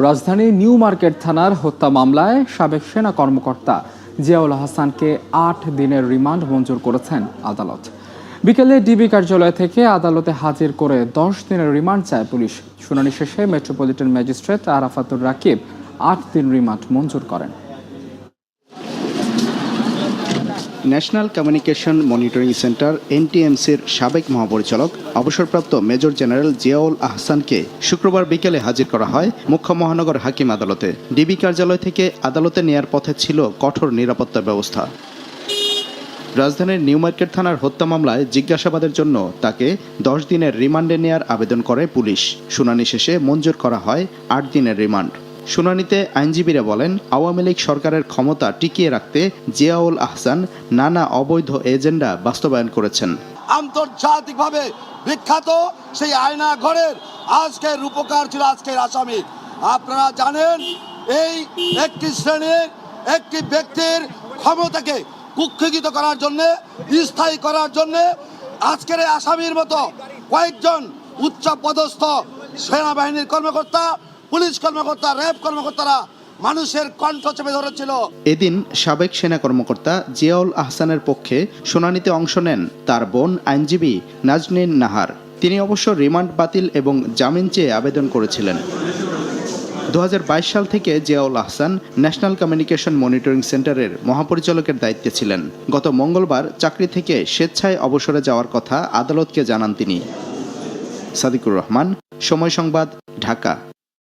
রাজধানীর new market থানার হত্যা মামলায় সাবেক সেনা কর্মকর্তা জিয়াউল হাসানকে ৮ দিনের রিমান্ড মঞ্জুর করেছেন আদালত। বিকেলে ডিবি কার্যালয় থেকে আদালতে হাজির করে ১০ দিনের রিমান্ড চায় পুলিশ। শুনানি শেষে মেট্রোপলিটন ম্যাজিস্ট্রেট আরাফাতুর রাকিব ৮ দিন রিমান্ড মঞ্জুর করেন। ন্যাশনাল কমিউনিকেশন মনিটরিং সেন্টার এনটিএমসির সাবেক মহাপরিচালক অবসরপ্রাপ্ত মেজর জেনারেল জিয়াউল আহসানকে শুক্রবার বিকেলে হাজির করা হয় মুখ্য মহানগর হাকিম আদালতে। ডিবি কার্যালয় থেকে আদালতে নেয়ার পথে ছিল কঠোর নিরাপত্তা ব্যবস্থা। রাজধানীর নিউ মার্কেট থানার হত্যা মামলায় জিজ্ঞাসাবাদের জন্য তাকে ১০ দিনের রিমান্ডে নেয়ার আবেদন করে পুলিশ। শুনানি শেষে মঞ্জুর করা হয় ৮ দিনের রিমান্ড। শুনানিতে আইনজীবীরা বলেন, আওয়ামী লীগ সরকারের ক্ষমতা টিকিয়ে রাখতে জিয়াউল আহসান নানা অবৈধ এজেন্ডা বাস্তবায়ন করেছেন। আন্তর্জাতিকভাবে বিখ্যাত সেই আয়না ঘরের আজকের রূপকার ছিল আজকের আসামি। আপনারা জানেন, এই একটি শ্রেণীর একটি ব্যক্তির ক্ষমতাকে কুক্ষিগত করার জন্য, স্থায়ী করার জন্য আজকের এই আসামির মতো কয়েকজন উচ্চ পদস্থ সেনাবাহিনীর কর্মকর্তা, পুলিশ কর্মকর্তা, র্যাব কর্মকর্তারা মানুষের কণ্ঠ চেপে ধরেছিল। এদিন সাবেক সেনা কর্মকর্তা জিয়াউল আহসানের পক্ষে শুনানিতে অংশ নেন তার বোন আইনজীবী নাজনীন নাহার। তিনি অবশ্য রিমান্ড বাতিল এবং জামিন চেয়ে আবেদন করেছিলেন। ২০২২ সাল থেকে Ziaul Ahsan national communication monitoring সেন্টারের মহাপরিচালকের দায়িত্বে ছিলেন। গত মঙ্গলবার চাকরি থেকে স্বেচ্ছায় অবসরে যাওয়ার কথা আদালতকে জানান তিনি। সাদিকুর রহমান, সময় সংবাদ, ঢাকা।